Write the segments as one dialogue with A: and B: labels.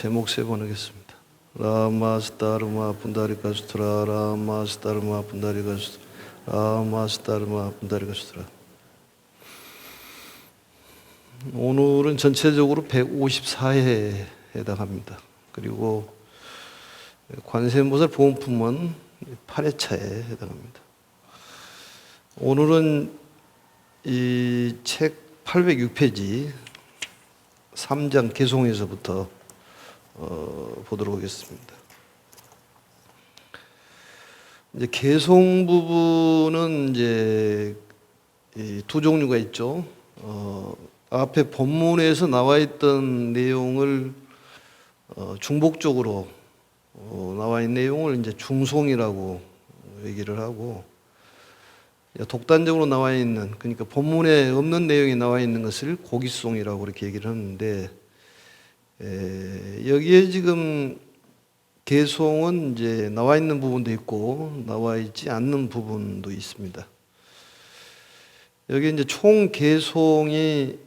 A: 제목 세 번 하겠습니다. 라마스타르마 분다리가수트라 라마스타르마 분다리가수트라 라마스타르마 분다리가수트라. 오늘은 전체적으로 154회에 해당합니다. 그리고 관세음보살 보험품은 8회차에 해당합니다. 오늘은 이 책 806페이지 3장 개송에서부터 보도록 하겠습니다. 이제 개송 부분은 이제 두 종류가 있죠. 앞에 본문에서 나와 있던 내용을 중복적으로 나와 있는 내용을 이제 중송이라고 얘기를 하고, 독단적으로 나와 있는, 그러니까 본문에 없는 내용이 나와 있는 것을 고기송이라고 그렇게 얘기를 하는데, 여기에 지금 개송은 이제 나와 있는 부분도 있고 나와 있지 않는 부분도 있습니다. 여기 이제 총 개송이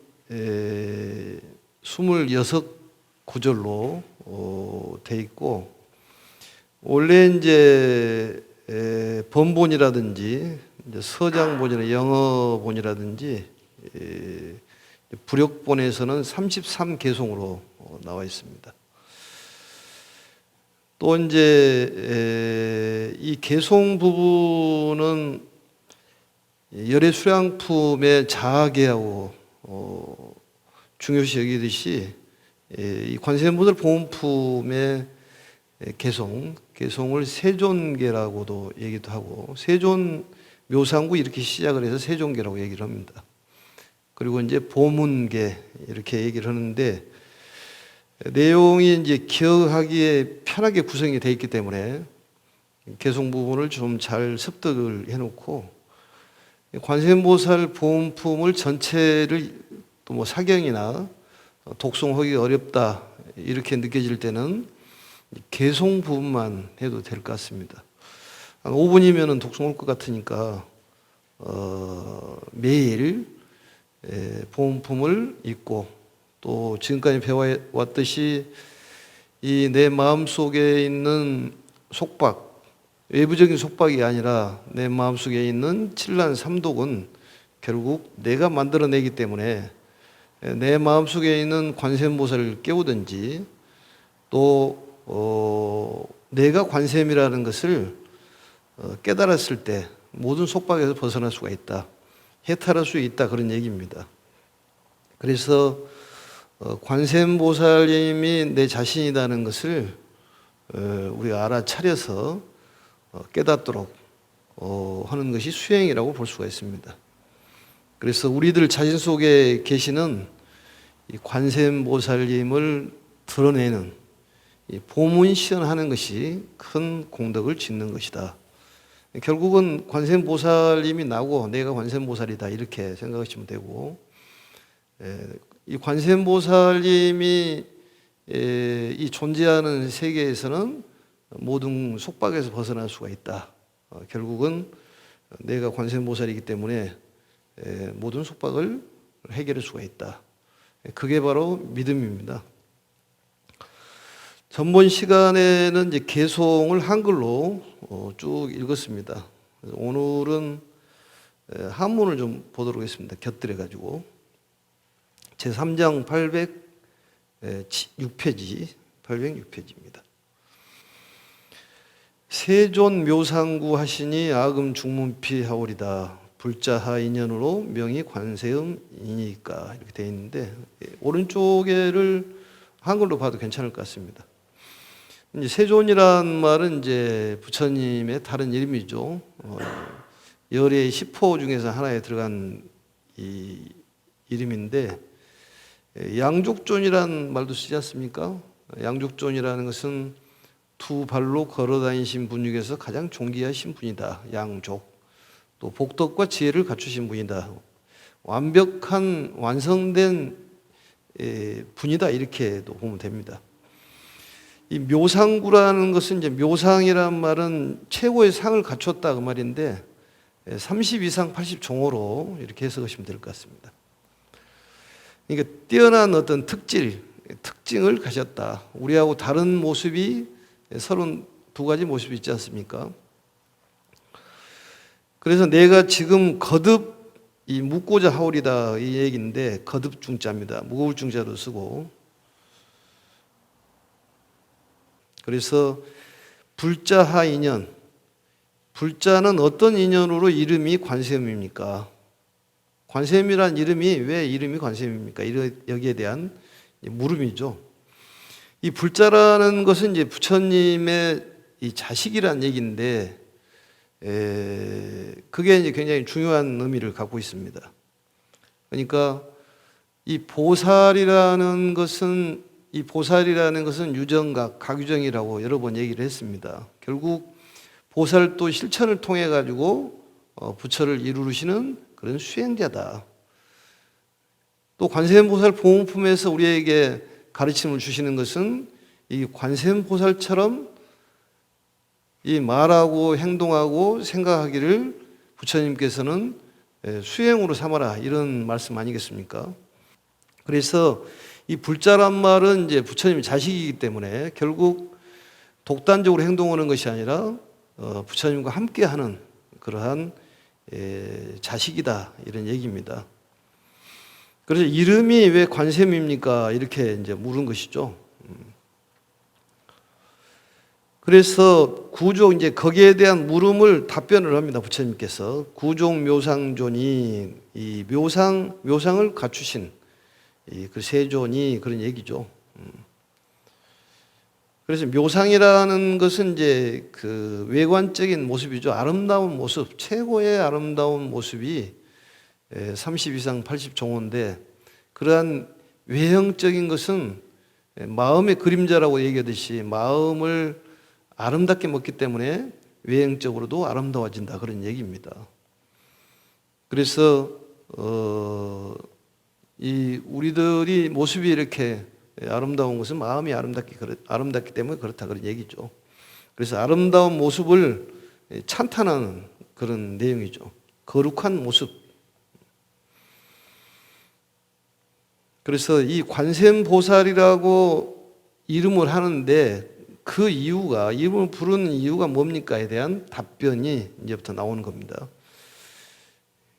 A: 26구절로 돼 있고, 원래 이제 번본이라든지 이제 서장본이나 영어본이라든지 부력본에서는 33개송으로 나와 있습니다. 또 이제 이 개송 부분은 열애수량품의 자아계하고 중요시 여기듯이 이 관세음보살 보험품의 개송을 세존계라고도 얘기도 하고, 세존 묘상구 이렇게 시작을 해서 세존계라고 얘기를 합니다. 그리고 이제 보문계 이렇게 얘기를 하는데, 내용이 이제 기억하기에 편하게 구성이 되어 있기 때문에 개송 부분을 좀 잘 습득을 해놓고, 관세음보살 보험품을 전체를 또 뭐 사경이나 독송하기 어렵다 이렇게 느껴질 때는 개송 부분만 해도 될 것 같습니다. 한 5분이면 독송할 것 같으니까 매일 보험품을 읽고, 또 지금까지 배워왔듯이 이 내 마음속에 있는 속박, 외부적인 속박이 아니라 내 마음속에 있는 칠란 삼독은 결국 내가 만들어내기 때문에 내 마음속에 있는 관세음보살을 깨우든지, 또 내가 관세음이라는 것을 깨달았을 때 모든 속박에서 벗어날 수가 있다, 해탈할 수 있다, 그런 얘기입니다. 그래서 관세음보살님이 내 자신이라는 것을 우리가 알아차려서 깨닫도록 하는 것이 수행이라고 볼 수가 있습니다. 그래서 우리들 자신 속에 계시는 이 관세음보살님을 드러내는 이 보문시연하는 것이 큰 공덕을 짓는 것이다. 결국은 관세음보살님이 나고 내가 관세음보살이다 이렇게 생각하시면 되고, 이 관세음보살님이 이 존재하는 세계에서는 모든 속박에서 벗어날 수가 있다. 결국은 내가 관세음보살이기 때문에 모든 속박을 해결할 수가 있다. 그게 바로 믿음입니다. 전번 시간에는 이제 개송을 한글로 쭉 읽었습니다. 오늘은 한문을 좀 보도록 하겠습니다. 곁들여 가지고 제3장 806페이지입니다. 세존 묘상구 하시니 아금 중문피 하오리다. 불자하 인연으로 명이 관세음이니까 이렇게 되어 있는데, 오른쪽에를 한글로 봐도 괜찮을 것 같습니다. 이제 세존이란 말은 이제 부처님의 다른 이름이죠. 열의 10호 중에서 하나에 들어간 이 이름인데, 양족존이란 말도 쓰지 않습니까? 양족존이라는 것은 두 발로 걸어 다니신 분 중에서 가장 존귀하신 분이다. 양족. 또 복덕과 지혜를 갖추신 분이다. 완벽한 완성된 분이다, 이렇게도 보면 됩니다. 이 묘상구라는 것은, 이제 묘상이라는 말은 최고의 상을 갖췄다 그 말인데, 30 이상 80 종호로 이렇게 해석하시면 될 것 같습니다. 그러니까 뛰어난 어떤 특질, 특징을 가졌다. 우리하고 다른 모습이 32가지 모습이 있지 않습니까? 그래서 내가 지금 거듭 이 묻고자 하오리다 이 얘기인데 거듭 중자입니다. 무거울 중자도 쓰고. 그래서 불자하 인연. 불자는 어떤 인연으로 이름이 관세음입니까? 관세음이란 이름이 왜 이름이 관세음입니까? 여기에 대한 물음이죠. 이 불자라는 것은 이제 부처님의 이 자식이란 얘기인데, 그게 이제 굉장히 중요한 의미를 갖고 있습니다. 그러니까 이 보살이라는 것은 유정각, 각유정이라고 여러 번 얘기를 했습니다. 결국 보살도 실천을 통해 가지고 부처를 이루시는 그런 수행자다. 또 관세음보살 보문품에서 우리에게 가르침을 주시는 것은 이 관세음보살처럼 이 말하고 행동하고 생각하기를 부처님께서는 수행으로 삼아라 이런 말씀 아니겠습니까? 그래서 이 불자란 말은 이제 부처님의 자식이기 때문에 결국 독단적으로 행동하는 것이 아니라 부처님과 함께하는 그러한 자식이다 이런 얘기입니다. 그래서 이름이 왜 관세음입니까? 이렇게 이제 물은 것이죠. 그래서 이제 거기에 대한 물음을 답변을 합니다. 부처님께서 구종 묘상존이 이 묘상을 갖추신 그 세존이 그런 얘기죠. 그래서 묘상이라는 것은 이제 그 외관적인 모습이죠. 아름다운 모습, 최고의 아름다운 모습이 32상 80종호인데 그러한 외형적인 것은 마음의 그림자라고 얘기하듯이 마음을 아름답게 먹기 때문에 외형적으로도 아름다워진다 그런 얘기입니다. 그래서 이 우리들이 모습이 이렇게 아름다운 것은 마음이 아름답기 때문에 그렇다 그런 얘기죠. 그래서 아름다운 모습을 찬탄하는 그런 내용이죠. 거룩한 모습. 그래서 이 관세음보살이라고 이름을 하는데 그 이유가, 이름을 부르는 이유가 뭡니까에 대한 답변이 이제부터 나오는 겁니다.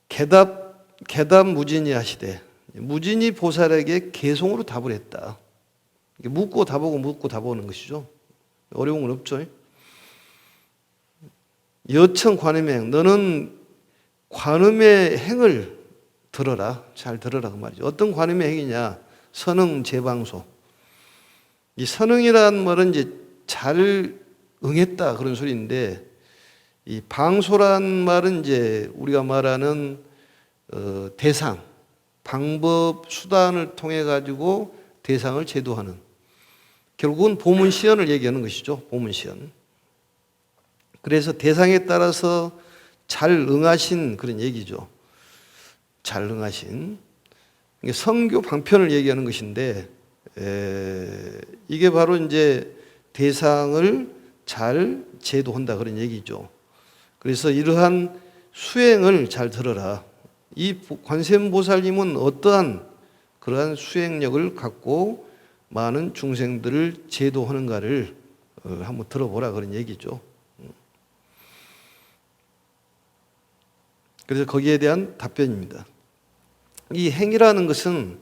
A: 개답 무진이 하시되, 무진이 보살에게 개송으로 답을 했다. 묻고 답하고 묻고 답하는 것이죠. 어려운 건 없죠. 여청 관음행, 너는 관음의 행을 들어라. 잘 들어라 그 말이죠. 어떤 관음의 행이냐? 선응 제방소. 이 선응이라는 말은 이제 잘 응했다 그런 소리인데, 이 방소란 말은 이제 우리가 말하는 대상, 방법, 수단을 통해 가지고 대상을 제도하는, 결국은 보문시연을 얘기하는 것이죠. 보문시연. 그래서 대상에 따라서 잘 응하신 그런 얘기죠. 잘 응하신. 성교 방편을 얘기하는 것인데, 이게 바로 이제 대상을 잘 제도한다 그런 얘기죠. 그래서 이러한 수행을 잘 들어라. 이 관세음보살님은 어떠한 그러한 수행력을 갖고 많은 중생들을 제도하는가를 한번 들어보라 그런 얘기죠. 그래서 거기에 대한 답변입니다. 이 행위라는 것은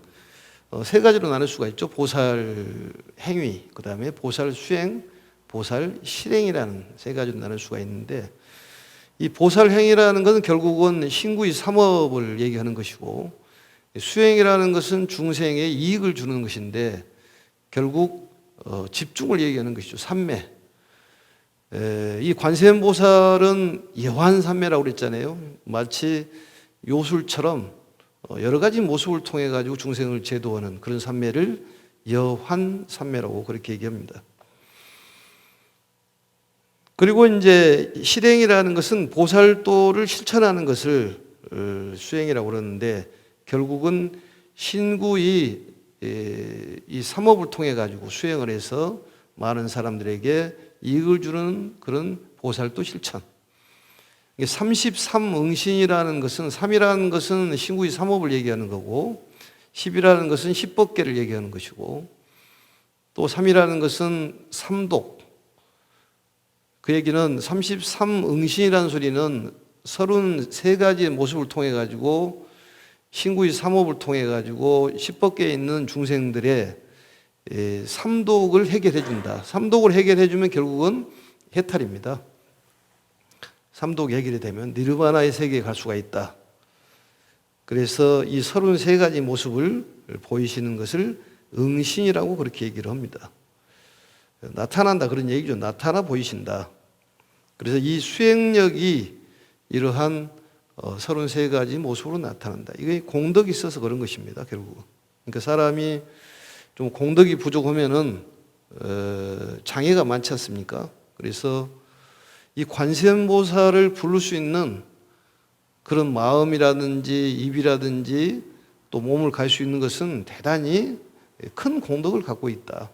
A: 세 가지로 나눌 수가 있죠. 보살 행위, 그 다음에 보살 수행, 보살 실행이라는 세 가지로 나눌 수가 있는데, 이 보살 행위라는 것은 결국은 신구의 삼업을 얘기하는 것이고, 수행이라는 것은 중생에 이익을 주는 것인데 결국 집중을 얘기하는 것이죠. 삼매. 이 관세음보살은 여환삼매라고 그랬잖아요. 마치 요술처럼 여러 가지 모습을 통해 가지고 중생을 제도하는 그런 삼매를 여환삼매라고 그렇게 얘기합니다. 그리고 이제 실행이라는 것은 보살도를 실천하는 것을 수행이라고 그러는데, 결국은 신구의 이 삼업을 통해 가지고 수행을 해서 많은 사람들에게 이익을 주는 그런 보살도 실천. 33응신이라는 것은, 3이라는 것은 신구의 삼업을 얘기하는 거고, 10이라는 것은 10법계를 얘기하는 것이고, 또 3이라는 것은 삼독. 그 얘기는 33응신이라는 소리는 33가지의 모습을 통해 가지고 신구의 삼업을 통해 가지고 10법계에 있는 중생들의 삼독을 해결해 준다. 삼독을 해결해 주면 결국은 해탈입니다. 삼독 해결이 되면 니르바나의 세계에 갈 수가 있다. 그래서 이 33가지 모습을 보이시는 것을 응신이라고 그렇게 얘기를 합니다. 나타난다 그런 얘기죠. 나타나 보이신다. 그래서 이 수행력이 이러한 33가지 모습으로 나타난다. 이게 공덕이 있어서 그런 것입니다. 결국은. 그러니까 사람이 좀 공덕이 부족하면은 장애가 많지 않습니까? 그래서 이 관세음보살을 부를 수 있는 그런 마음이라든지 입이라든지 또 몸을 갈 수 있는 것은 대단히 큰 공덕을 갖고 있다.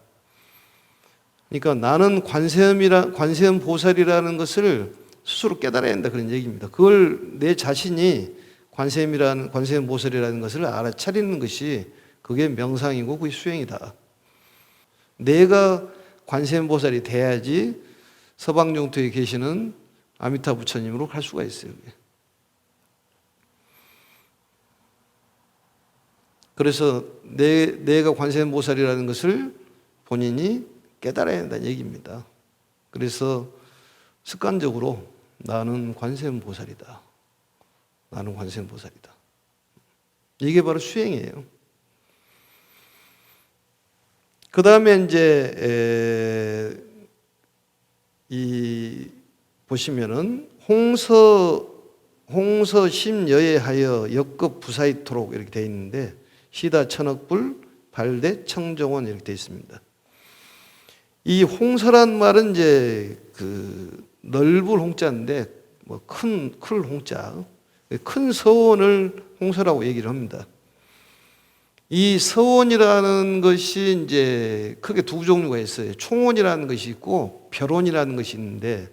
A: 그러니까 나는 관세음 보살이라는 것을 스스로 깨달아야 한다 그런 얘기입니다. 그걸 내 자신이 관세음 보살이라는 것을 알아차리는 것이 그게 명상이고 그게 수행이다. 내가 관세음 보살이 돼야지 서방정토에 계시는 아미타 부처님으로 갈 수가 있어요. 그래서 내가 관세음 보살이라는 것을 본인이 깨달아야 한다는 얘기입니다. 그래서 습관적으로 나는 관세음 보살이다. 나는 관세음 보살이다. 이게 바로 수행이에요. 그 다음에 이제 보시면은 홍서심여예하여 역급 부사이토록 이렇게 되어 있는데 시다 천억불 발대 청정원 이렇게 되어 있습니다. 이 홍서란 말은 이제 그 넓을 홍자인데 뭐 큰 홍자, 큰 서원을 홍서라고 얘기를 합니다. 이 서원이라는 것이 이제 크게 두 종류가 있어요. 총원이라는 것이 있고 별원이라는 것이 있는데,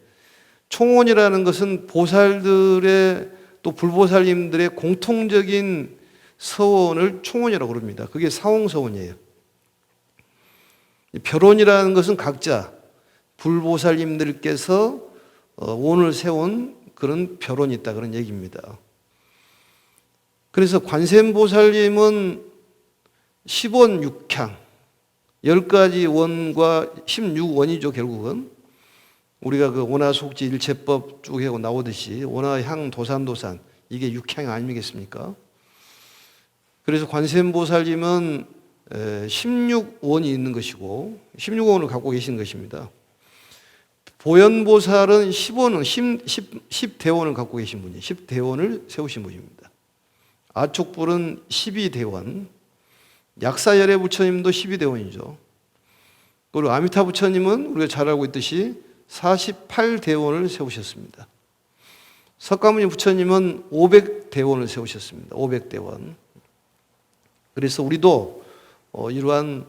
A: 총원이라는 것은 보살들의 또 불보살님들의 공통적인 서원을 총원이라고 그럽니다. 그게 사홍서원이에요. 별원이라는 것은 각자 불보살님들께서 원을 세운 그런 별원이 있다 그런 얘기입니다. 그래서 관세음보살님은 10원 6향 10가지 원과 16원이죠. 결국은 우리가 그 원화속지 일체법 쭉 하고 나오듯이 원화향 도산도산 이게 6향 아니겠습니까? 그래서 관세음보살님은 16원이 있는 것이고 16원을 갖고 계신 것입니다. 보현보살은 10대원을 갖고 계신 분이에요. 10대원을 세우신 분입니다. 아축불은 12대원, 약사열애 부처님도 12대원이죠. 그리고 아미타 부처님은 우리가 잘 알고 있듯이 48대원을 세우셨습니다. 석가모니 부처님은 500대원을 세우셨습니다. 500대원. 그래서 우리도 이러한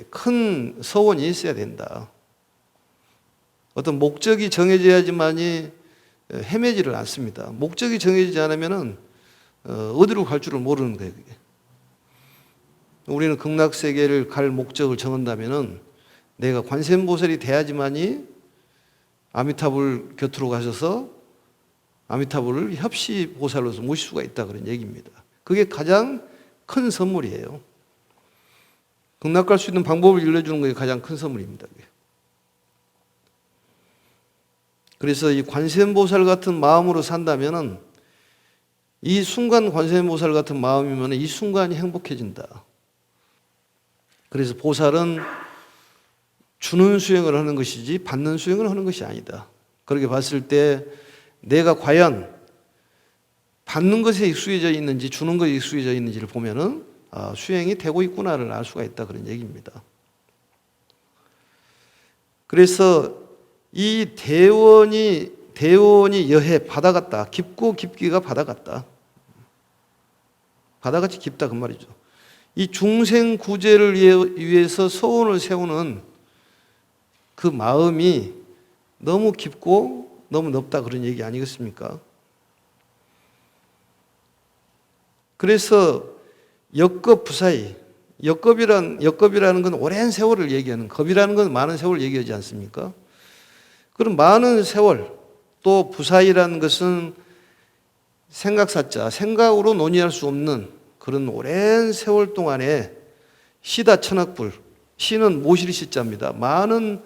A: 큰 서원이 있어야 된다. 어떤 목적이 정해져야지만이 헤매지를 않습니다. 목적이 정해지지 않으면 어디로 갈 줄을 모르는 거예요. 그게. 우리는 극락세계를 갈 목적을 정한다면 내가 관세음보살이 돼야지만이 아미타불 곁으로 가셔서 아미타불을 협시보살로서 모실 수가 있다 그런 얘기입니다. 그게 가장 큰 선물이에요. 극락 갈 수 있는 방법을 알려주는 게 가장 큰 선물입니다. 그래서 이 관세음보살 같은 마음으로 산다면 이 순간 관세음보살 같은 마음이면 이 순간이 행복해진다. 그래서 보살은 주는 수행을 하는 것이지 받는 수행을 하는 것이 아니다. 그렇게 봤을 때 내가 과연 받는 것에 익숙해져 있는지 주는 것에 익숙해져 있는지를 보면은 수행이 되고 있구나를 알 수가 있다 그런 얘기입니다. 그래서 이 대원이 여해 바다 같다. 깊고 깊기가 바다 같다. 바다같이 깊다 그 말이죠. 이 중생 구제를 위해서 서원을 세우는 그 마음이 너무 깊고 너무 넓다 그런 얘기 아니겠습니까? 그래서 역급 부사이 역겁이라는 건 오랜 세월을 얘기하는, 겁이라는 건 많은 세월을 얘기하지 않습니까? 그럼 많은 세월, 또 부사이라는 것은 생각사자, 생각으로 논의할 수 없는 그런 오랜 세월 동안에 시다 천악불, 시는 모실 시자입니다. 많은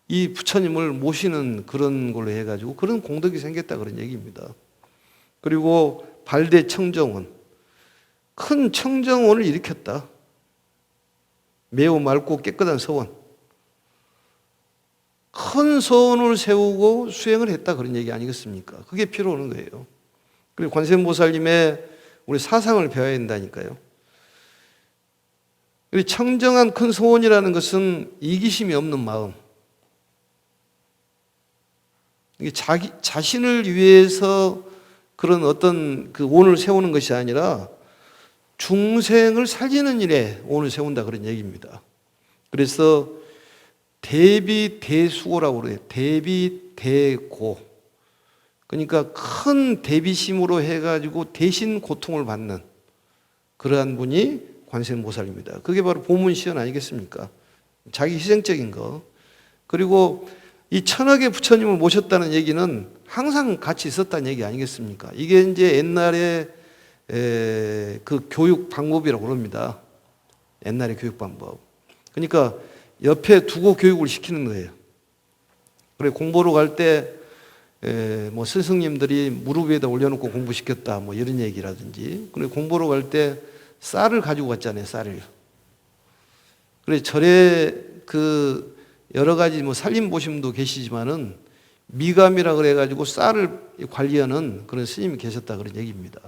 A: 이 부처님을 모시는 그런 걸로 해가지고 그런 공덕이 생겼다 그런 얘기입니다. 그리고 발대 청정원, 큰 청정원을 일으켰다. 매우 맑고 깨끗한 서원, 큰 서원을 세우고 수행을 했다 그런 얘기 아니겠습니까? 그게 필요한 거예요. 그리고 관세음보살님의 우리 사상을 배워야 된다니까요. 그리고 청정한 큰 서원이라는 것은 이기심이 없는 마음, 이게 자신을 위해서 그런 어떤 그 원을 세우는 것이 아니라 중생을 살리는 일에 원을 세운다 그런 얘기입니다. 그래서 대비대수고라고 그래요. 대비대고. 그러니까 큰 대비심으로 해가지고 대신 고통을 받는 그러한 분이 관세음보살입니다. 그게 바로 보문시연 아니겠습니까? 자기 희생적인 거. 그리고 이 천억의 부처님을 모셨다는 얘기는 항상 같이 있었다는 얘기 아니겠습니까? 이게 이제 옛날에 그 교육 방법이라고 그럽니다. 옛날의 교육 방법. 그러니까 옆에 두고 교육을 시키는 거예요. 그래 공부로 갈 때 뭐 스승님들이 무릎 위에다 올려놓고 공부시켰다 뭐 이런 얘기라든지, 그래 공부로 갈 때 쌀을 가지고 갔잖아요. 쌀을. 그래 절에 그 여러 가지 뭐 살림보심도 계시지만은 미감이라 그래가지고 쌀을 관리하는 그런 스님이 계셨다 그런 얘기입니다.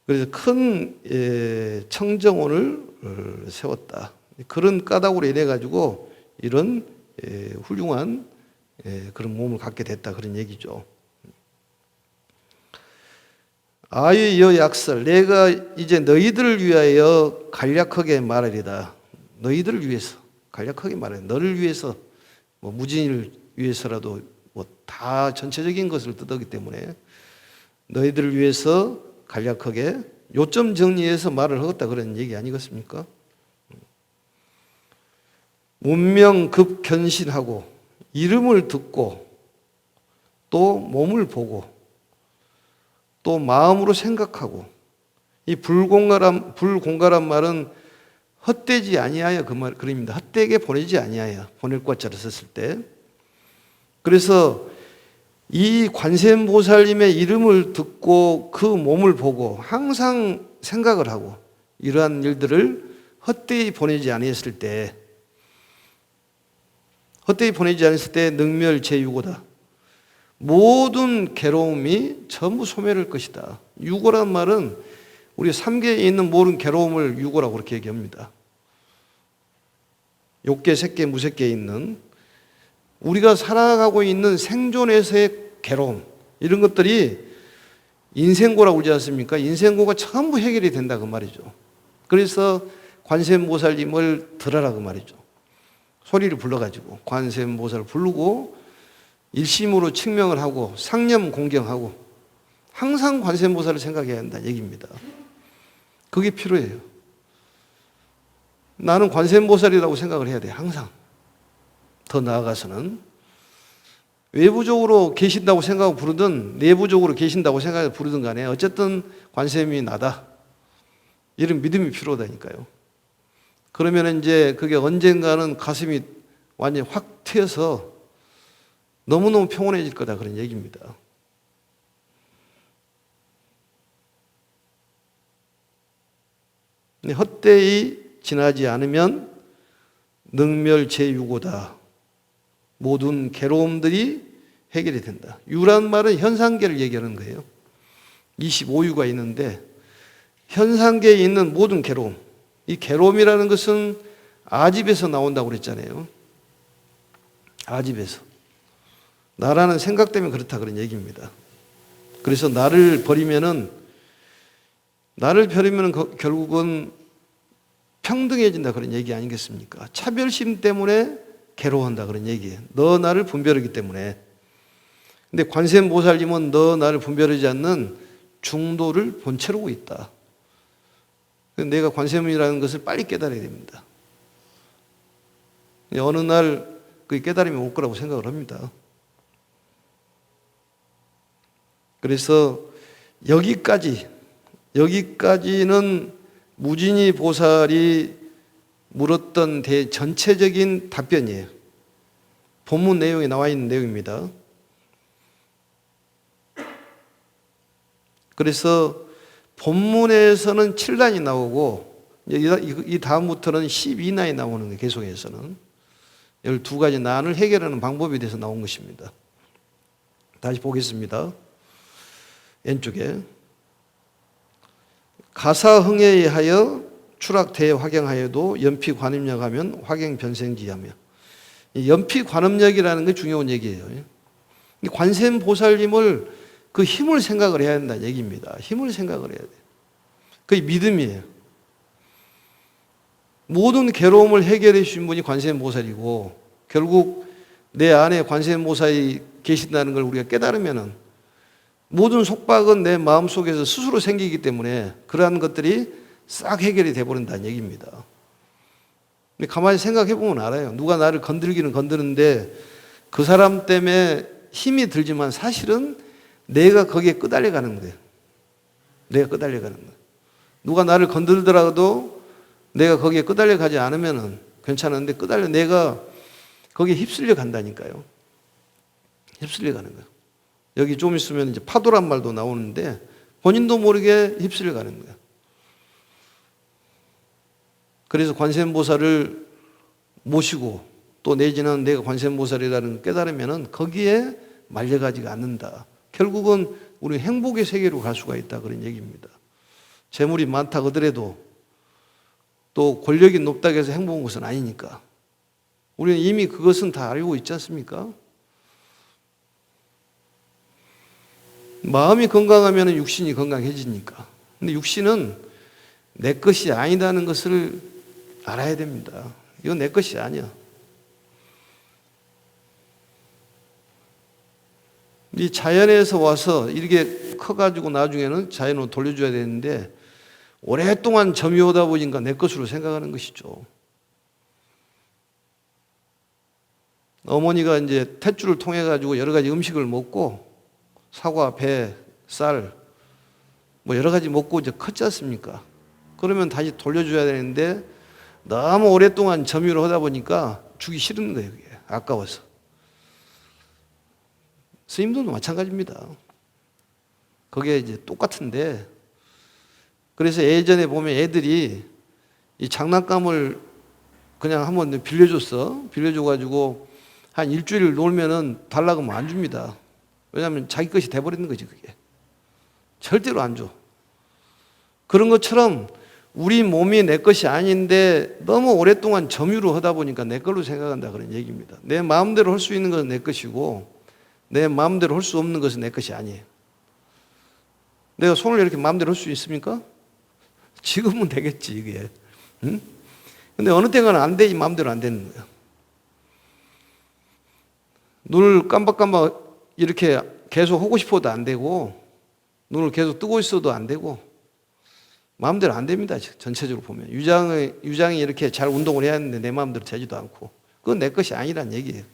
A: 그래서 큰 청정원을 세웠다. 그런 까닭으로 인해 가지고 이런 훌륭한 그런 몸을 갖게 됐다 그런 얘기죠. 아유여 약설, 내가 이제 너희들을 위하여 간략하게 말하리다. 너희들을 위해서 간략하게 말해. 너를 위해서, 뭐 무진을 위해서라도 뭐 다 전체적인 것을 뜻하기 때문에 너희들을 위해서 간략하게 요점 정리해서 말을 하겠다 그런 얘기 아니겠습니까? 문명급견신하고 이름을 듣고 또 몸을 보고 또 마음으로 생각하고, 이 불공가란 말은 헛되지 아니하여 그 말 그럽니다. 헛되게 보내지 아니하여, 보낼 것자를 썼을 때. 그래서 이 관세음보살님의 이름을 듣고 그 몸을 보고 항상 생각을 하고 이러한 일들을 헛되이 보내지 아니했을 때, 헛되이 보내지 않았을 때 능멸제유고다. 모든 괴로움이 전부 소멸할 것이다. 유고란 말은 우리 삼계에 있는 모든 괴로움을 유고라고 그렇게 얘기합니다. 욕계, 색계, 무색계에 있는 우리가 살아가고 있는 생존에서의 괴로움, 이런 것들이 인생고라고 그러지 않습니까? 인생고가 전부 해결이 된다 그 말이죠. 그래서 관세음보살님을 들어라 그 말이죠. 소리를 불러가지고 관세음보살을 부르고 일심으로 측명을 하고 상념 공경하고 항상 관세음보살을 생각해야 한다는 얘기입니다. 그게 필요해요. 나는 관세음보살이라고 생각을 해야 돼. 항상. 더 나아가서는 외부적으로 계신다고 생각하고 부르든 내부적으로 계신다고 생각해서 부르든 간에 어쨌든 관세음이 나다. 이런 믿음이 필요하다니까요. 그러면 이제 그게 언젠가는 가슴이 완전히 확 트여서 너무너무 평온해질 거다 그런 얘기입니다. 헛되이 지나지 않으면 능멸제유고다. 모든 괴로움들이 해결이 된다. 유란 말은 현상계를 얘기하는 거예요. 25유가 있는데 현상계에 있는 모든 괴로움, 이 괴로움이라는 것은 아집에서 나온다고 그랬잖아요. 아집에서. 나라는 생각 때문에 그렇다 그런 얘기입니다. 그래서 나를 버리면은 결국은 평등해진다 그런 얘기 아니겠습니까? 차별심 때문에 괴로워한다 그런 얘기예요. 너 나를 분별하기 때문에. 근데 관세음보살님은 너 나를 분별하지 않는 중도를 본체로고 있다. 내가 관세음이라는 것을 빨리 깨달아야 됩니다. 어느 날 그 깨달음이 올 거라고 생각을 합니다. 그래서 여기까지는 무진이 보살이 물었던 전체적인 답변이에요. 본문 내용에 나와 있는 내용입니다. 그래서 본문에서는 7난이 나오고 이 다음부터는 12난이 나오는 거예요. 계속해서는 12가지 난을 해결하는 방법에 대해서 나온 것입니다. 다시 보겠습니다. 왼쪽에 가사흥에 하여 추락대화경하여도 연피관음력하면 화경변생지하며, 연피관음력이라는 게 중요한 얘기예요. 관세음보살님을 그 힘을 생각을 해야 한다는 얘기입니다. 힘을 생각을 해야 돼요. 그게 믿음이에요. 모든 괴로움을 해결해 주신 분이 관세음보살이고, 결국 내 안에 관세음보살이 계신다는 걸 우리가 깨달으면은 모든 속박은 내 마음속에서 스스로 생기기 때문에 그러한 것들이 싹 해결이 돼버린다는 얘기입니다. 근데 가만히 생각해 보면 알아요. 누가 나를 건들기는 건드는데 그 사람 때문에 힘이 들지만 사실은 내가 거기에 끄달려 가는 거예요. 내가 끄달려 가는 거예요. 누가 나를 건들더라도 내가 거기에 끄달려 가지 않으면 괜찮은데 내가 거기에 휩쓸려 간다니까요. 휩쓸려 가는 거예요. 여기 좀 있으면 이제 파도란 말도 나오는데 본인도 모르게 휩쓸려 가는 거예요. 그래서 관세음보살을 모시고 또 내지는 내가 관세음보살이라는 깨달으면은 거기에 말려가지가 않는다. 결국은 우리 행복의 세계로 갈 수가 있다, 그런 얘기입니다. 재물이 많다 그더라도 또 권력이 높다고 해서 행복한 것은 아니니까. 우리는 이미 그것은 다 알고 있지 않습니까? 마음이 건강하면 육신이 건강해지니까. 근데 육신은 내 것이 아니다는 것을 알아야 됩니다. 이건 내 것이 아니야. 이 자연에서 와서 이렇게 커가지고 나중에는 자연으로 돌려줘야 되는데 오랫동안 점이 오다 보니까 내 것으로 생각하는 것이죠. 어머니가 이제 탯줄을 통해 가지고 여러 가지 음식을 먹고 사과, 배, 쌀, 뭐 여러 가지 먹고 이제 컸지 않습니까? 그러면 다시 돌려줘야 되는데 너무 오랫동안 점유를 하다 보니까 주기 싫은 거예요. 그게 아까워서. 스님들도 마찬가지입니다. 그게 이제 똑같은데, 그래서 예전에 보면 애들이 이 장난감을 그냥 한번 빌려줘가지고 한 일주일 놀면은 달라고 하면 안 줍니다. 왜냐하면 자기 것이 돼버리는 거지, 그게. 절대로 안 줘. 그런 것처럼 우리 몸이 내 것이 아닌데 너무 오랫동안 점유를 하다 보니까 내 걸로 생각한다, 그런 얘기입니다. 내 마음대로 할 수 있는 것은 내 것이고 내 마음대로 할 수 없는 것은 내 것이 아니에요. 내가 손을 이렇게 마음대로 할 수 있습니까? 지금은 되겠지, 이게. 응? 근데 어느 때가는 안 돼, 마음대로 안 되는 거예요. 눈을 깜박깜박 이렇게 계속 하고 싶어도 안 되고, 눈을 계속 뜨고 있어도 안 되고, 마음대로 안 됩니다. 전체적으로 보면. 유장이 이렇게 잘 운동을 해야 하는데 내 마음대로 되지도 않고. 그건 내 것이 아니란 얘기예요.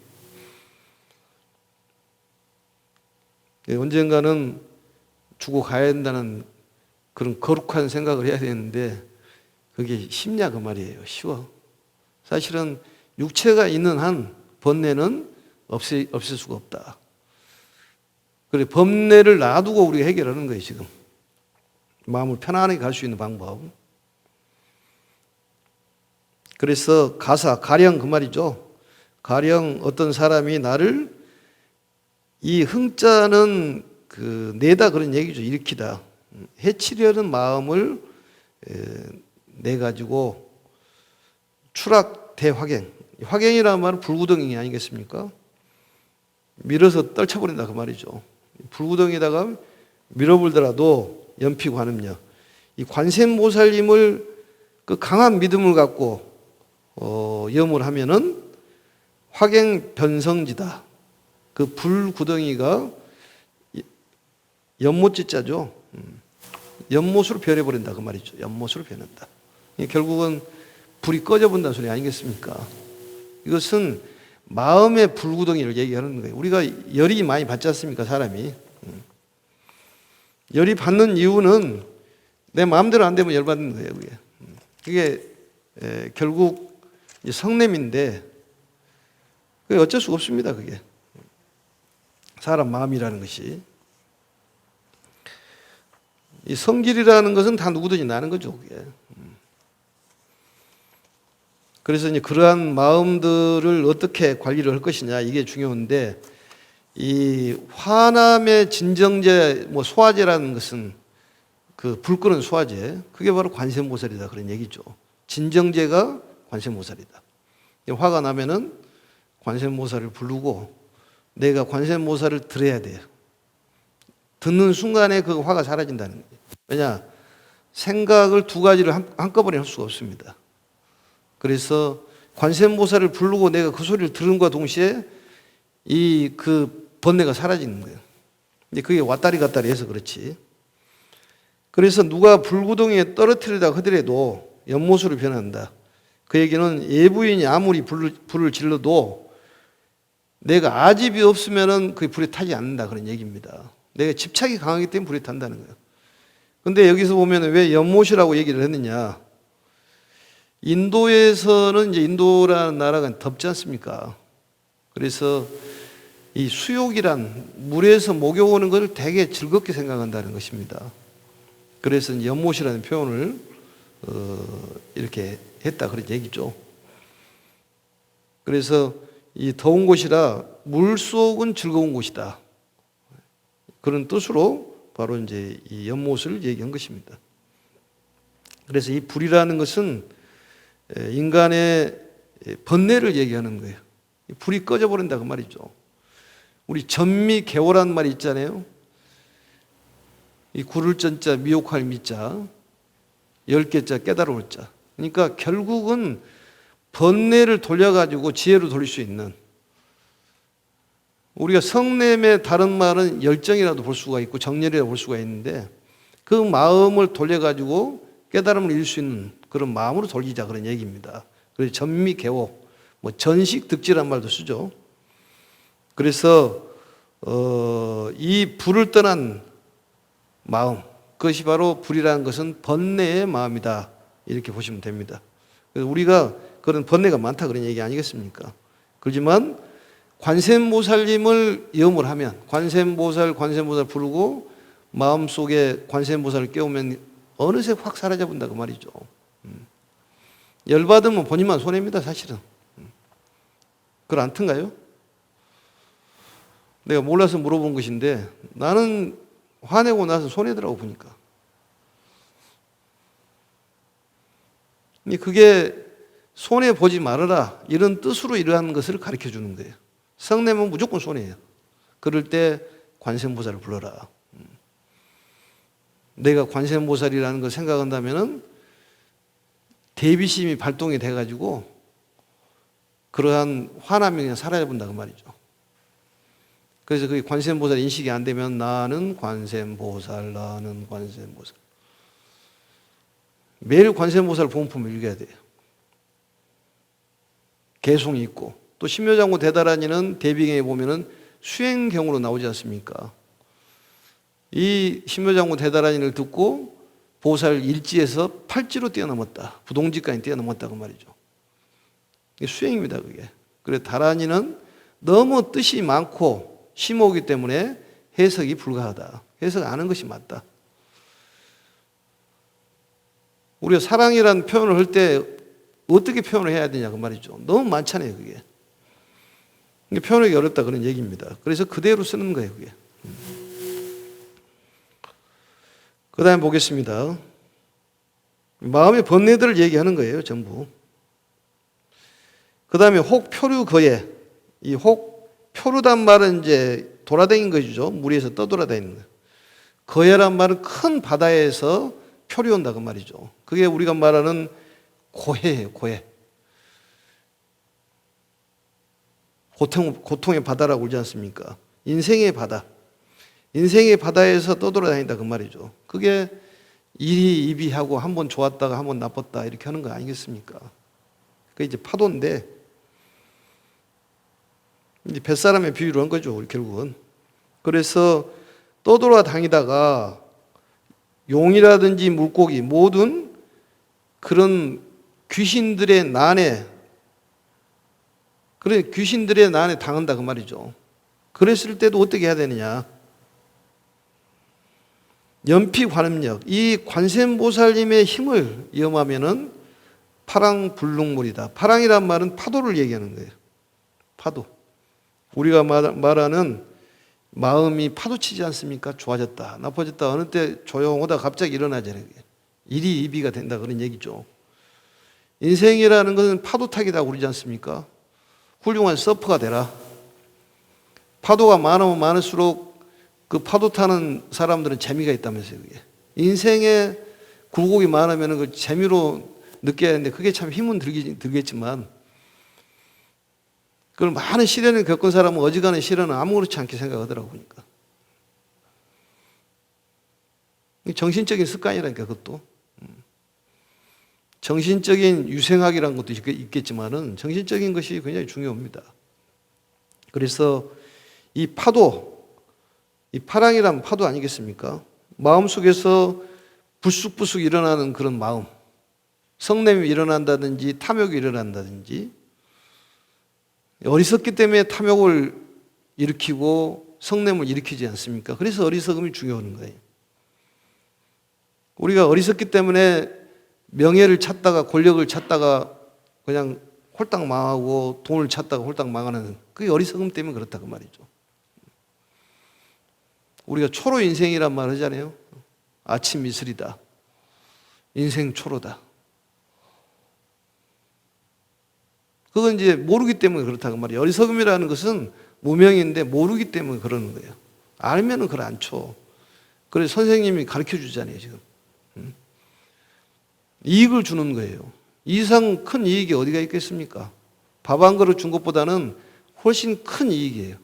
A: 언젠가는 주고 가야 된다는 그런 거룩한 생각을 해야 되는데 그게 쉽냐 그 말이에요. 쉬워. 사실은 육체가 있는 한 번뇌는 없을 수가 없다. 그래, 번뇌를 놔두고 우리가 해결하는 거예요, 지금. 마음을 편안하게 갈 수 있는 방법. 그래서 가령 그 말이죠. 가령 어떤 사람이 나를, 이 흥자는 그 내다 그런 얘기죠. 일으키다. 해치려는 마음을 내 가지고 추락 대화경. 화경이라는 말은 불구덩이 아니겠습니까? 밀어서 떨쳐버린다 그 말이죠. 불구덩이에다가 밀어불더라도 연피관음력. 이 관세음보살님을 그 강한 믿음을 갖고 염을 하면은 화경변성지다. 그 불구덩이가 연못지자죠. 연못으로 변해버린다 그 말이죠. 연못으로 변한다. 결국은 불이 꺼져본다는 소리 아니겠습니까? 이것은 마음의 불구덩이를 얘기하는 거예요. 우리가 열이 많이 받지 않습니까, 사람이? 열이 받는 이유는 내 마음대로 안 되면 열 받는 거예요, 그게. 그게 결국 성냄인데 그게 어쩔 수가 없습니다, 그게. 사람 마음이라는 것이. 이 성질이라는 것은 다 누구든지 나는 거죠, 그게. 그래서 이제 그러한 마음들을 어떻게 관리를 할 것이냐 이게 중요한데, 이 화남의 진정제, 뭐 소화제라는 것은 그 불 끄는 소화제, 그게 바로 관세음보살이다 그런 얘기죠. 진정제가 관세음보살이다. 화가 나면은 관세음보살을 부르고 내가 관세음보살을 들어야 돼요. 듣는 순간에 그 화가 사라진다는 거예요. 왜냐? 생각을 두 가지를 한꺼번에 할 수가 없습니다. 그래서 관세음보살을 부르고 내가 그 소리를 들은과 동시에 그 번뇌가 사라지는 거예요. 근데 그게 왔다리 갔다리 해서 그렇지. 그래서 누가 불구덩이에 떨어뜨리다 하더라도 연못으로 변한다. 그 얘기는 예부인이 아무리 불을 질러도 내가 아집이 없으면은 그 불이 타지 않는다 그런 얘기입니다. 내가 집착이 강하기 때문에 불이 탄다는 거예요. 근데 여기서 보면 왜 연못이라고 얘기를 했느냐? 인도에서는 이제 인도라는 나라가 덥지 않습니까? 그래서 이 수욕이란 물에서 목욕하는 걸 되게 즐겁게 생각한다는 것입니다. 그래서 연못이라는 표현을 이렇게 했다 그런 얘기죠. 그래서 이 더운 곳이라 물속은 즐거운 곳이다. 그런 뜻으로 바로 이제 이 연못을 얘기한 것입니다. 그래서 이 불이라는 것은 인간의 번뇌를 얘기하는 거예요. 불이 꺼져버린다 그 말이죠. 우리 전미개오란 말이 있잖아요. 이 구를 전자 미혹할 미자 10개자 깨달을 자. 그러니까 결국은 번뇌를 돌려가지고 지혜로 돌릴 수 있는, 우리가 성냄의 다른 말은 열정이라도 볼 수가 있고 정열이라도 볼 수가 있는데 그 마음을 돌려가지고 깨달음을 이룰 수 있는 그런 마음으로 돌리자 그런 얘기입니다. 그래서 전미개오, 뭐 전식득지란 말도 쓰죠. 그래서 이 불을 떠난 마음, 그것이 바로 불이라는 것은 번뇌의 마음이다 이렇게 보시면 됩니다. 그래서 우리가 그런 번뇌가 많다 그런 얘기 아니겠습니까? 그렇지만 관세음보살님을 염을 하면 관세음보살 부르고 마음속에 관세음보살을 깨우면 어느새 확 사라져 본다 그 말이죠. 열받으면 본인만 손해입니다 사실은. 그걸 안 튼가요? 내가 몰라서 물어본 것인데 나는 화내고 나서 손해더라고 보니까. 그게 손해보지 말아라 이런 뜻으로 이러한 것을 가르쳐 주는 거예요. 성내면 무조건 손해예요. 그럴 때 관세음보살을 불러라. 내가 관세음보살이라는 걸 생각한다면은 대비심이 발동이 돼가지고 그러한 화남이 그냥 사라져 본다 그 말이죠. 그래서 그 관세음보살 인식이 안 되면 나는 관세음보살, 나는 관세음보살. 매일 관세음보살 보험품을 읽어야 돼요. 개송이 있고 또 신묘장구 대다라니는 대비경에 보면은 수행경으로 나오지 않습니까? 이 신묘장구 대다라니를 듣고 보살 일지에서 팔지로 뛰어넘었다. 부동지까지 뛰어넘었다 그 말이죠. 이게 수행입니다 그게. 그래 다라니는 너무 뜻이 많고 심오하기 때문에 해석이 불가하다. 해석 안 하는 것이 맞다. 우리가 사랑이라는 표현을 할 때 어떻게 표현을 해야 되냐 그 말이죠. 너무 많잖아요 그게. 표현하기 어렵다 그런 얘기입니다. 그래서 그대로 쓰는 거예요 그게. 그 다음에 보겠습니다. 마음의 번뇌들을 얘기하는 거예요 전부. 그 다음에 혹표류거예. 이 혹표류단 말은 이제 돌아다니는 것이죠. 물 위에서 떠돌아다니는 거예요. 거예란 말은 큰 바다에서 표류한다 그 말이죠. 그게 우리가 말하는 고해예요 고해. 고통의 바다라고 그러지 않습니까? 인생의 바다. 인생의 바다에서 떠돌아다닌다 그 말이죠. 그게 이리이비하고 한번 좋았다가 한번 나빴다 이렇게 하는 거 아니겠습니까? 그게 이제 파도인데 이제 뱃사람의 비유를 한 거죠, 결국은. 그래서 떠돌아다니다가 용이라든지 물고기 모든 그런 귀신들의 난에 당한다 그 말이죠. 그랬을 때도 어떻게 해야 되느냐? 연피관음력, 이 관세음보살님의 힘을 이용하면은 파랑불능물이다. 파랑이란 말은 파도를 얘기하는 거예요. 파도. 우리가 말하는 마음이 파도치지 않습니까? 좋아졌다, 나빠졌다, 어느 때 조용하다 갑자기 일어나잖아요. 이리이비가 된다 그런 얘기죠. 인생이라는 것은 파도타기다 그러지 않습니까? 훌륭한 서퍼가 되라. 파도가 많으면 많을수록 그 파도 타는 사람들은 재미가 있다면서요. 그게. 인생에 굴곡이 많으면 그 재미로 느껴야 하는데 그게 참 힘은 들겠지만 그걸 많은 시련을 겪은 사람은 어지간한 시련은 아무렇지 않게 생각하더라고 보니까. 정신적인 습관이라니까 그것도. 정신적인 유생학이라는 것도 있겠지만은 정신적인 것이 굉장히 중요합니다. 그래서 이 파도, 이 파랑이란 파도 아니겠습니까? 마음속에서 불쑥불쑥 일어나는 그런 마음, 성냄이 일어난다든지 탐욕이 일어난다든지 어리석기 때문에 탐욕을 일으키고 성냄을 일으키지 않습니까? 그래서 어리석음이 중요한 거예요. 우리가 어리석기 때문에 명예를 찾다가 권력을 찾다가 그냥 홀딱 망하고 돈을 찾다가 홀딱 망하는 그게 어리석음 때문에 그렇다 그 말이죠. 우리가 초로 인생이란 말 하잖아요. 아침 이슬이다. 인생 초로다. 그건 이제 모르기 때문에 그렇다고 말이에요. 어리석음이라는 것은 무명인데 모르기 때문에 그러는 거예요. 알면은 그걸 안 쳐. 그래서 선생님이 가르쳐 주잖아요, 지금. 이익을 주는 거예요. 이상 큰 이익이 어디가 있겠습니까? 밥 한 그릇 준 것보다는 훨씬 큰 이익이에요.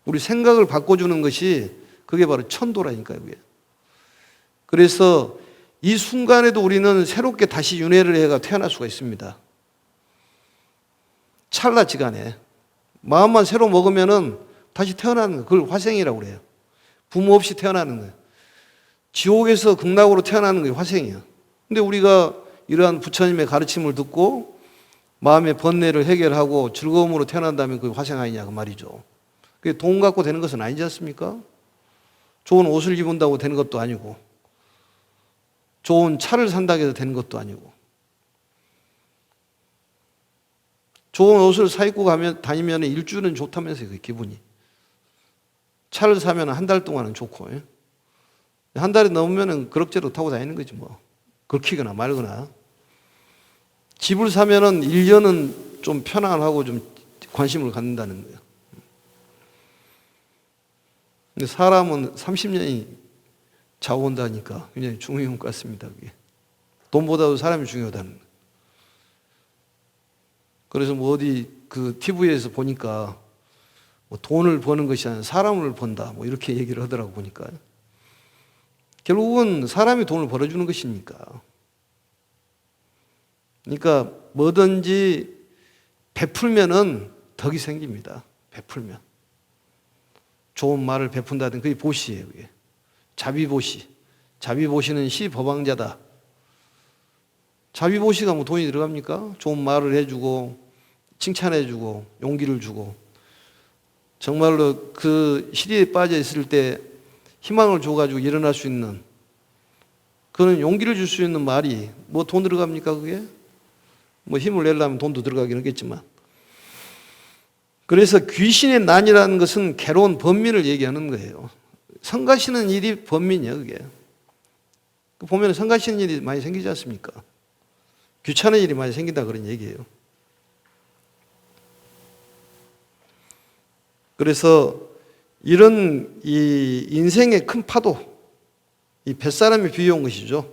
A: 우리 생각을 바꿔주는 것이 그게 바로 천도라니까요, 그게. 그래서 이 순간에도 우리는 새롭게 다시 윤회를 해가 태어날 수가 있습니다. 찰나지간에 마음만 새로 먹으면은 다시 태어나는 거예요. 그걸 화생이라고 그래요. 부모 없이 태어나는 거예요. 지옥에서 극락으로 태어나는 게 화생이에요. 근데 우리가 이러한 부처님의 가르침을 듣고 마음의 번뇌를 해결하고 즐거움으로 태어난다면 그게 화생 아니냐 그 말이죠. 그게 돈 갖고 되는 것은 아니지 않습니까? 좋은 옷을 입은다고 되는 것도 아니고 좋은 차를 산다고 해서 되는 것도 아니고 좋은 옷을 사 입고 다니면 일주일은 좋다면서요, 그 기분이. 차를 사면 한 달 동안은 좋고, 한 달이 넘으면 그럭저럭 타고 다니는 거지 뭐. 긁히거나 말거나. 집을 사면은 1년은 좀 편안하고 좀 관심을 갖는다는 거예요. 근데 사람은 30년이 좌우한다니까 굉장히 중요한 것 같습니다, 그게. 돈보다도 사람이 중요하다는 거예요. 그래서 뭐 어디 그 TV에서 보니까 뭐 돈을 버는 것이 아니라 사람을 번다 뭐 이렇게 얘기를 하더라고 보니까. 결국은 사람이 돈을 벌어주는 것이니까. 그러니까 뭐든지 베풀면은 덕이 생깁니다. 베풀면. 좋은 말을 베푼다든 그게 보시예요. 그게. 자비보시. 자비보시는 시법왕자다. 자비보시가 뭐 돈이 들어갑니까? 좋은 말을 해주고 칭찬해주고 용기를 주고 정말로 그 시리에 빠져 있을 때 희망을 줘가지고 일어날 수 있는 그런 용기를 줄 수 있는 말이 뭐 돈 들어갑니까 그게? 뭐 힘을 내려면 돈도 들어가긴 하겠지만 그래서 귀신의 난이라는 것은 괴로운 번민을 얘기하는 거예요. 성가시는 일이 번민이에요 그게. 보면 성가시는 일이 많이 생기지 않습니까? 귀찮은 일이 많이 생긴다 그런 얘기예요. 그래서 이런 이 인생의 큰 파도, 이 뱃사람이 비유한 것이죠.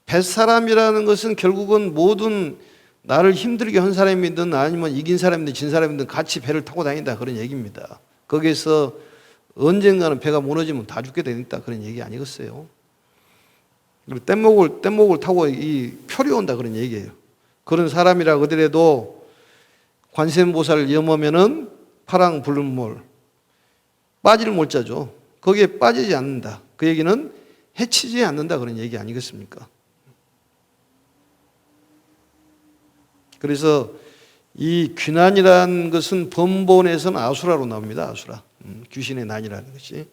A: 뱃사람이라는 것은 결국은 모든 나를 힘들게 한 사람이든 아니면 이긴 사람이든 진 사람이든 같이 배를 타고 다닌다 그런 얘기입니다. 거기에서 언젠가는 배가 무너지면 다 죽게 되겠다 그런 얘기 아니겠어요. 그리고 뗏목을 타고 이 표리 온다 그런 얘기예요. 그런 사람이라 하더라도 관세음보살을 염하면은 파랑 붉은 몰, 빠질 몰자죠. 거기에 빠지지 않는다. 그 얘기는 해치지 않는다 그런 얘기 아니겠습니까? 그래서 이 귀난이라는 것은 번본에서는 아수라로 나옵니다. 아수라. 귀신의 난이라는 것이.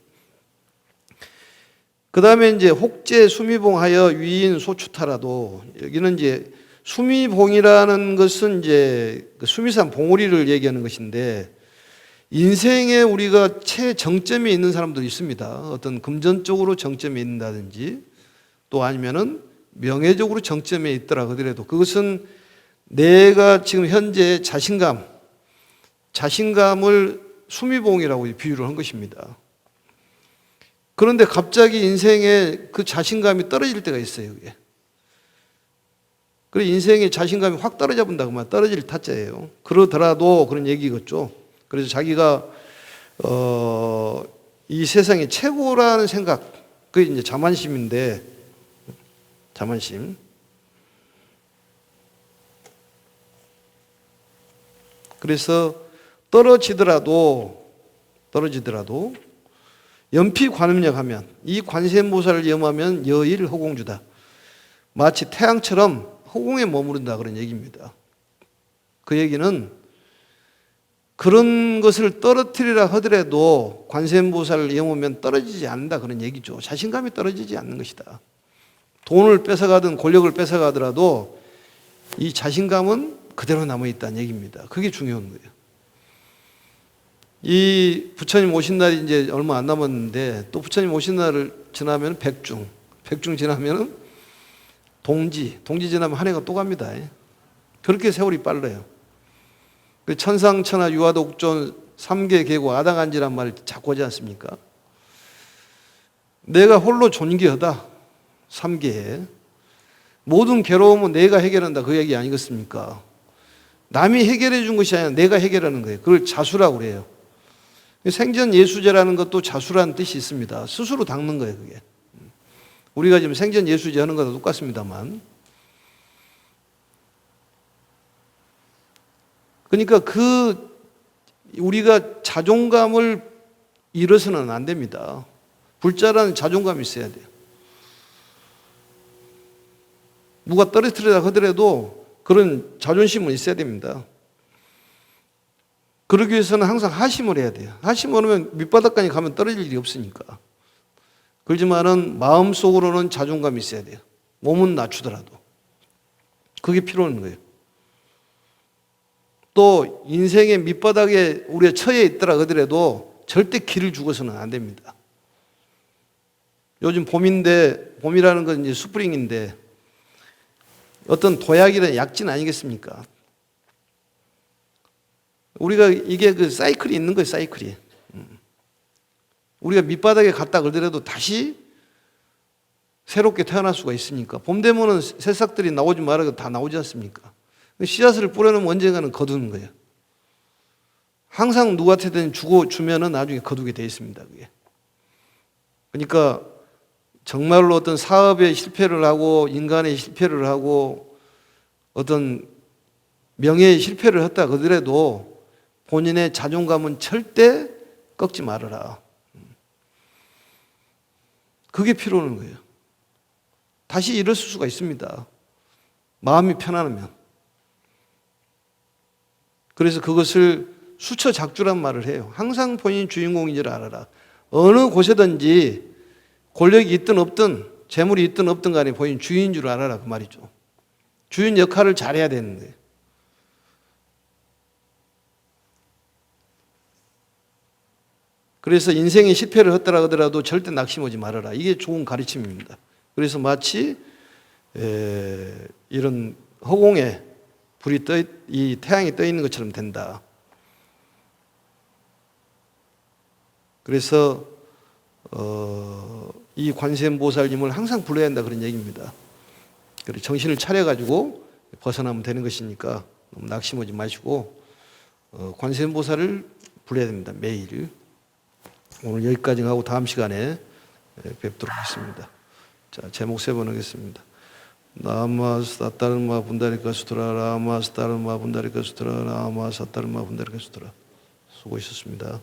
A: 그 다음에 이제 혹제 수미봉하여 위인 소추타라도, 여기는 이제 수미봉이라는 것은 이제 수미산 봉우리를 얘기하는 것인데, 인생에 우리가 최정점에 있는 사람도 있습니다. 어떤 금전적으로 정점에 있는다든지, 또 아니면은 명예적으로 정점에 있더라 하더라도 그것은 내가 지금 현재 자신감을 수미봉이라고 비유를 한 것입니다. 그런데 갑자기 인생에 그 자신감이 떨어질 때가 있어요. 그게. 그래 인생의 자신감이 확 떨어져 본다고 말 떨어질 타짜예요. 그러더라도 그런 얘기겠죠. 그래서 자기가 이 세상의 최고라는 생각, 그게 이제 자만심인데, 자만심. 그래서 떨어지더라도 연피 관음력하면, 이 관세음보살을 염하면 여일 허공주다. 마치 태양처럼 허공에 머무른다 그런 얘기입니다. 그 얘기는 그런 것을 떨어뜨리라 하더라도 관세음보살을 염하면 떨어지지 않는다 그런 얘기죠. 자신감이 떨어지지 않는 것이다. 돈을 뺏어가든 권력을 뺏어가더라도 이 자신감은 그대로 남아있다는 얘기입니다. 그게 중요한 거예요. 이 부처님 오신 날이 이제 얼마 안 남았는데, 또 부처님 오신 날을 지나면 백중 지나면은 동지 지나면 한 해가 또 갑니다. 그렇게 세월이 빨라요. 천상천하 유아독존 삼계 계고 아당한지란 말을 자꾸 하지 않습니까? 내가 홀로 존귀하다. 삼계에 모든 괴로움은 내가 해결한다 그 얘기 아니겠습니까? 남이 해결해 준 것이 아니라 내가 해결하는 거예요. 그걸 자수라고 그래요. 생전 예수제라는 것도 자수라는 뜻이 있습니다. 스스로 닦는 거예요, 그게. 우리가 지금 생전 예수제 하는 것도 똑같습니다만. 그러니까 우리가 자존감을 잃어서는 안 됩니다. 불자라는 자존감이 있어야 돼요. 누가 떨어뜨리다 하더라도 그런 자존심은 있어야 됩니다. 그러기 위해서는 항상 하심을 해야 돼요. 하심을 하면 밑바닥까지 가면 떨어질 일이 없으니까. 그렇지만은 마음속으로는 자존감이 있어야 돼요. 몸은 낮추더라도. 그게 필요한 거예요. 또 인생의 밑바닥에 우리가 처해 있더라 하더라도 절대 길을 죽어서는 안 됩니다. 요즘 봄이라는 건 이제 스프링인데 어떤 도약이나 약진 아니겠습니까? 우리가 이게 그 사이클이 있는 거예요, 사이클이. 우리가 밑바닥에 갔다 그러더라도 다시 새롭게 태어날 수가 있으니까. 봄 되면은 새싹들이 나오지 말아도 다 나오지 않습니까? 씨앗을 뿌려놓으면 언젠가는 거두는 거예요. 항상 누구한테든 주면은 나중에 거두게 돼 있습니다, 그게. 그러니까 정말로 어떤 사업에 실패를 하고 인간의 실패를 하고 어떤 명예의 실패를 했다 그러더라도 본인의 자존감은 절대 꺾지 말아라. 그게 필요한 거예요. 다시 일어설 수가 있습니다. 마음이 편안하면. 그래서 그것을 수처작주란 말을 해요. 항상 본인이 주인공인 줄 알아라. 어느 곳에든지 권력이 있든 없든 재물이 있든 없든 간에 본인 주인인 줄 알아라 그 말이죠. 주인 역할을 잘해야 되는 거예요. 그래서 인생에 실패를 했더라 하더라도 절대 낙심하지 말아라. 이게 좋은 가르침입니다. 그래서 마치 이런 허공에 이 태양이 떠 있는 것처럼 된다. 그래서 이 관세음보살님을 항상 불러야 한다 그런 얘기입니다. 그래서 정신을 차려가지고 벗어나면 되는 것이니까 너무 낙심하지 마시고 관세음보살을 불러야 됩니다. 매일. 오늘 여기까지 하고 다음 시간에 뵙도록 하겠습니다. 자, 제목 세 번 하겠습니다. 나마스타타르마 분다리카 수트라 라마스타르마 분다리카 수트라 라마스타르마 분다리카 수트라. 수고하셨습니다.